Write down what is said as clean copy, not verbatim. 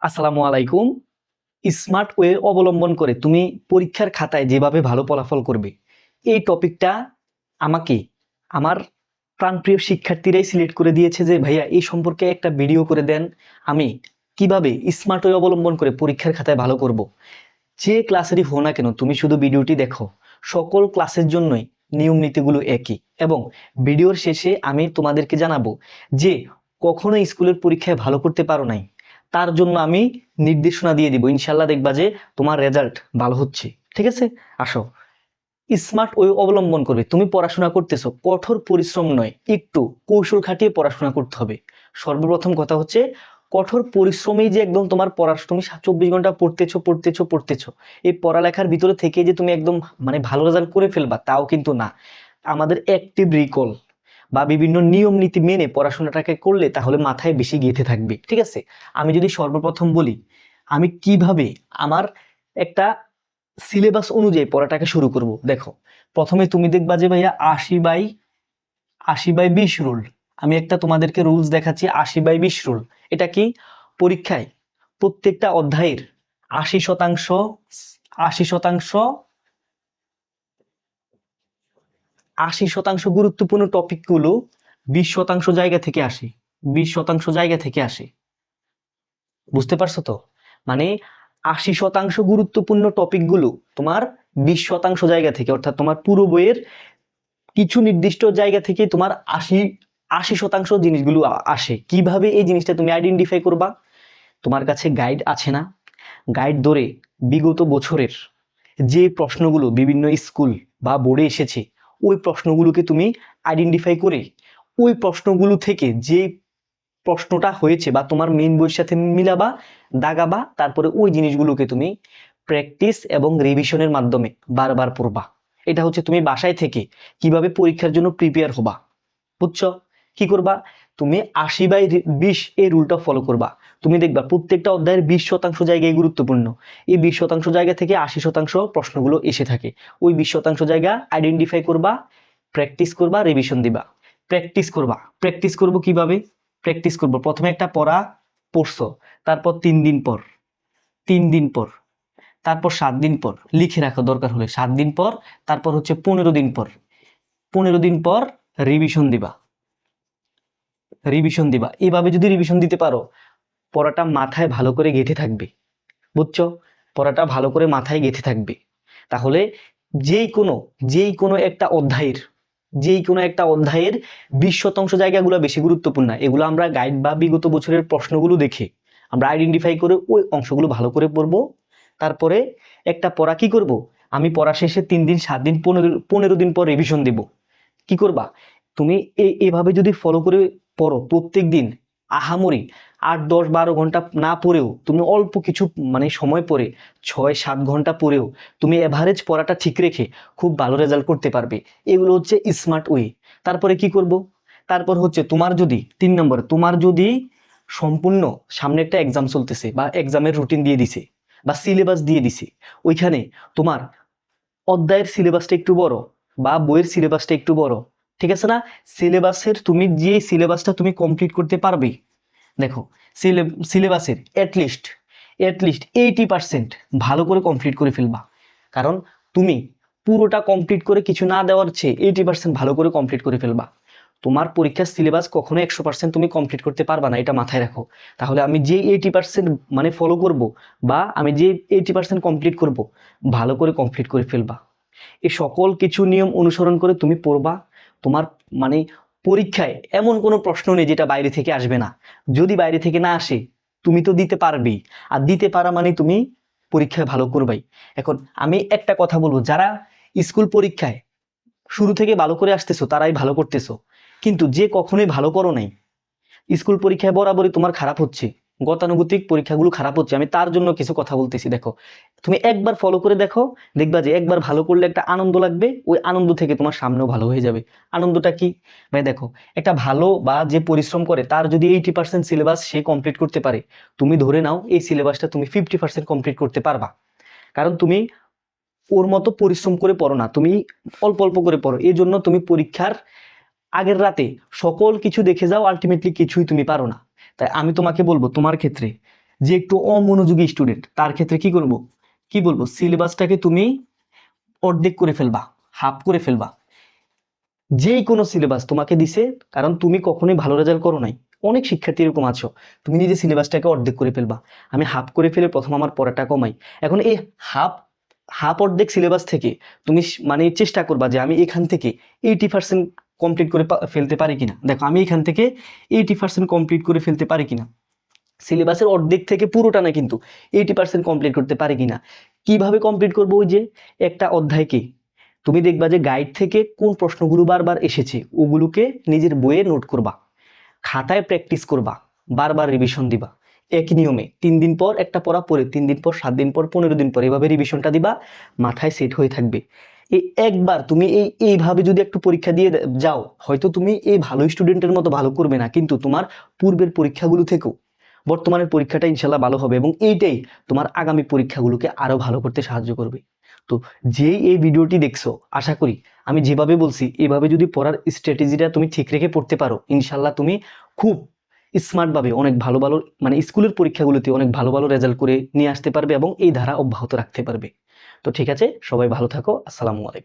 আসসালামু আলাইকুম। Smart way অবলম্বন করে তুমি পরীক্ষার খাতায় যেভাবে ভালো ফলাফল করবে, এই টপিকটা আমাকে আমার প্রাণপ্রিয় শিক্ষার্থীরাই সিলেক্ট করে দিয়েছে যে ভাইয়া এই সম্পর্কে একটা ভিডিও করে দেন। আমি কিভাবে স্মার্ট ওয়ে অবলম্বন করে পরীক্ষার খাতায় ভালো করব। যে ক্লাসেরই হো না কেন, তুমি শুধু ভিডিওটি দেখো। সকল ক্লাসের জন্যই নিয়ম নীতিগুলো একই, এবং ভিডিওর শেষে আমি তোমাদেরকে জানাবো যে কখনো স্কুলের পরীক্ষায় ভালো করতে পারো নাই, তার জন্য আমি নির্দেশনা দিয়ে দিব। ইনশাল্লাহ দেখবা যে তোমার রেজাল্ট ভালো হচ্ছে। ঠিক আছে, আসো। স্মার্ট ওয়ে অবলম্বন করবে। তুমি পড়াশোনা করতেছো, কঠোর পরিশ্রম নয়, একটু কৌশল খাটিয়ে পড়াশোনা করতে হবে। সর্বপ্রথম কথা হচ্ছে, কঠোর পরিশ্রমেই যে একদম তোমার পড়াশোনা তুমি 24 ঘন্টা পড়তেছো, এই পড়ালেখার ভিতরে থেকে যে তুমি একদম ভালো রেজাল্ট করে ফেলবা তাও কিন্তু না। আমাদের অ্যাক্টিভ রিকল বা বিভিন্ন নিয়ম নীতি মেনে পড়াশোনাটাকে করলে তাহলে মাথায় বেশি গেঁথে থাকবে। ঠিক আছে, আমি যদি সর্বপ্রথম বলি আমি কিভাবে আমার একটা সিলেবাস অনুযায়ী পড়াটাকে শুরু করব। দেখো, প্রথমে তুমি দেখবা যে ভাইয়া 80/20 রুল। আমি একটা তোমাদেরকে রুলস দেখাচ্ছি, 80/20 রুল। এটা কি? পরীক্ষায় প্রত্যেকটা অধ্যায়ের 80% 80% 80% গুরুত্বপূর্ণ টপিকগুলো 20% জায়গা থেকে আসে। 20% জায়গা থেকে আসে। বুঝতে পারছো তো? মানে 80% গুরুত্বপূর্ণ টপিকগুলো তোমার 20% জায়গা থেকে, অর্থাৎ তোমার পুরো বইয়ের কিছু নির্দিষ্ট জায়গা থেকে তোমার 80% জিনিসগুলো আসে। কিভাবে এই জিনিসটা তুমি আইডেন্টিফাই করবা? তোমার কাছে গাইড আছে না? গাইড ধরে বিগত বছরের যে প্রশ্নগুলো বিভিন্ন স্কুল বা বোর্ডে এসেছে, ওই প্রশ্নগুলোকে তুমি আইডেন্টিফাই করে ওই প্রশ্নগুলো থেকে যে প্রশ্নটা হয়েছে বা তোমার মেইন বইয়ের সাথে মিলাবা, দাগাবা, তারপরে ওই জিনিসগুলোকে তুমি প্র্যাকটিস এবং রিভিশনের মাধ্যমে বারবার পড়বা। এটা হচ্ছে তুমি বাসায় থেকে কিভাবে পরীক্ষার জন্য প্রিপেয়ার হবা। বুঝছো? কি করবা? তুমি 80/20 এই রুলটা ফলো করবা। তুমি দেখবা প্রত্যেকটা অধ্যায়ের 20% জায়গায় গুরুত্বপূর্ণ। এই 20% জায়গা থেকে 80% প্রশ্নগুলো এসে থাকে। ওই 20% জায়গা আইডেন্টিফাই করবা, প্র্যাকটিস করবা, রিভিশন দিবা। প্র্যাকটিস করবা। প্র্যাকটিস করবো কিভাবে? প্র্যাকটিস করবো, প্রথমে একটা পড়া পড়ছো, তারপর 3 দিন পর, 3 দিন পর, তারপর 7 দিন পর, লিখে রাখো দরকার হলে 7 দিন পর, তারপর হচ্ছে 15 দিন পর। 15 দিন পর রিভিশন দিবা। রিভিশন দিবা। এভাবে যদি রিভিশন দিতে পারো, পড়াটা মাথায় ভালো করে গেঁথে থাকবে। বুঝছো? পড়াটা ভালো করে মাথায় গেঁথে থাকবে। তাহলে যেই কোনো একটা অধ্যায়ের 20% জায়গাগুলো বেশি গুরুত্বপূর্ণ। এগুলো আমরা গাইড বা বিগত বছরের প্রশ্নগুলো দেখে আমরা আইডেন্টিফাই করে ওই অংশগুলো ভালো করে পড়বো। তারপরে একটা পড়া কি করব, আমি পড়া শেষে 3 দিন, 7 দিন, 15 দিন পর রিভিশন দেব। কি করবা? তুমি এভাবে যদি ফলো করে পড়ো প্রত্যেক দিন, আহামরি 8, 10, 12 ঘন্টা না পড়েও তুমি অল্প কিছু সময় পড়ে 6, 7 ঘন্টা পড়েও তুমি এভারেজ পড়াটা ঠিক রেখে খুব ভালো রেজাল্ট করতে পারবে। এগুলো হচ্ছে স্মার্ট ওয়ে। তারপরে কি করব? তারপর হচ্ছে তোমার যদি 3 নম্বর, তোমার যদি সম্পূর্ণ সামনে একটা এক্সাম চলতেছে বা এক্সামের রুটিন দিয়ে দিছে বা সিলেবাস দিয়ে দিছে, ওইখানে তোমার অধ্যায়ের সিলেবাসটা একটু বড় বা বইয়ের সিলেবাসটা একটু বড়, ঠিক আছে না? তুমি যে সিলেবাসটা তুমি কমপ্লিট করতে পারবে, দেখো, সিলেবাসের অ্যাটলিস্ট 80% ভালো করে কমপ্লিট করে ফেলবা। কারণ তুমি পুরোটা কমপ্লিট করে কিছু না দেওয়ার চেয়ে 80% ভালো করে কমপ্লিট করে ফেলবা। তোমার পরীক্ষার সিলেবাস কখনো 100% তুমি কমপ্লিট করতে পারবা না, এটা মাথায় রাখো। তাহলে আমি যে 80% ফলো করব বা আমি যে 80% কমপ্লিট করব, ভালো করে কমপ্লিট করে ফেলবা। এই সকল কিছু নিয়ম অনুসরণ করে তুমি পড়বা। তোমার মানে পরীক্ষায় এমন কোনো প্রশ্ন নেই যেটা বাইরে থেকে আসবে না। যদি বাইরে থেকে না আসে, তুমি তো দিতে পারবেই। আর দিতে পারা মানে তুমি পরীক্ষায় ভালো করবাই। এখন আমি একটা কথা বলবো, যারা স্কুল পরীক্ষায় শুরু থেকে ভালো করে আসতেছো তারাই ভালো করতেছো, কিন্তু যে কখনোই ভালো করো নাই, স্কুল পরীক্ষায় বরাবরই তোমার খারাপ হচ্ছে, গতানুগতিক পরীক্ষাগুলো খারাপ হচ্ছে, আমি তার জন্য কিছু কথা বলতেছি। দেখো, তুমি একবার ফলো করে দেখো, দেখবা যে একবার ভালো করলে একটা আনন্দ লাগবে, ওই আনন্দ থেকে তোমার সামনেও ভালো হয়ে যাবে। আনন্দটা কি ভাই? দেখো, একটা ভালো বা যে পরিশ্রম করে তার যদি 80% সিলেবাস সে কমপ্লিট করতে পারে, তুমি ধরে নাও এই সিলেবাসটা তুমি 50% কমপ্লিট করতে পারবা। কারণ তুমি ওর মতো পরিশ্রম করে পড়ো না, তুমি অল্প অল্প করে পড়ো। এই জন্য তুমি পরীক্ষার আগের রাতে সকল কিছু দেখে যাও, আলটিমেটলি কিছুই তুমি পারো না। তাই আমি তোমাকে বলবো, তোমার ক্ষেত্রে যে একটু অমনোযোগী স্টুডেন্ট তার ক্ষেত্রে কি করব, কি বলবো, সিলেবাসটাকে তুমি অর্ধেক করে ফেলবা, হাফ করে ফেলবা। যেই কোনো সিলেবাস তোমাকে দিছে, কারণ তুমি কখনোই ভালো রেজাল্ট করো নাই, অনেক শিক্ষার্থী এরকম আছো, তুমি নিজে সিলেবাসটাকে অর্ধেক করে ফেলবা। আমি হাফ করে ফেলে প্রথম আমার পড়াটা কমাই। এখন এই হাফ হাফ অর্ধেক সিলেবাস থেকে তুমি মানে চেষ্টা করবা যে আমি এখান থেকে 80% কমপ্লিট করে ফেলতে পারি কিনা। দেখো আমি এখান থেকে 80% কমপ্লিট করে ফেলতে পারি কিনা, সিলেবাসের অর্ধেক থেকে পুরোটা না কিন্তু 80% কমপ্লিট করতে পারি কিনা। কিভাবে কমপ্লিট করবো, ওই যে একটা অধ্যায়কে তুমি দেখবা যে গাইড থেকে কোন প্রশ্নগুলো বারবার এসেছে ওগুলোকে নিজের বইয়ে নোট করবা, খাতায় প্র্যাকটিস করবা, বারবার রিভিশন দিবা। একই নিয়মে 3 দিন পর একটা পড়া পড়ে, 3 দিন পর, 7 দিন পর, 15 দিন পর, এভাবে রিভিশনটা দিবা, মাথায় সেট হয়ে থাকবে। এই একবার তুমি এইভাবে যদি একটু পরীক্ষা দিয়ে যাও, হয়তো তুমি এই ভালো স্টুডেন্টের মতো ভালো করবে না, কিন্তু তোমার পূর্বের পরীক্ষাগুলো থেকেও বর্তমানের পরীক্ষাটা ইনশাল্লাহ ভালো হবে, এবং এইটাই তোমার আগামী পরীক্ষাগুলোকে আরো ভালো করতে সাহায্য করবে। তো যেই এই ভিডিওটি দেখছো, আশা করি আমি যেভাবে বলছি এভাবে যদি পড়ার স্ট্র্যাটেজিটা তুমি ঠিক রেখে পড়তে পারো, ইনশাল্লাহ তুমি খুব স্মার্টভাবে অনেক ভালো ভালো মানে স্কুলের পরীক্ষাগুলোতে অনেক ভালো ভালো রেজাল্ট করে নিয়ে আসতে পারবে এবং এই ধারা অব্যাহত রাখতে পারবে। তো ঠিক আছে, সবাই ভালো থাকো। আসসালামু আলাইকুম।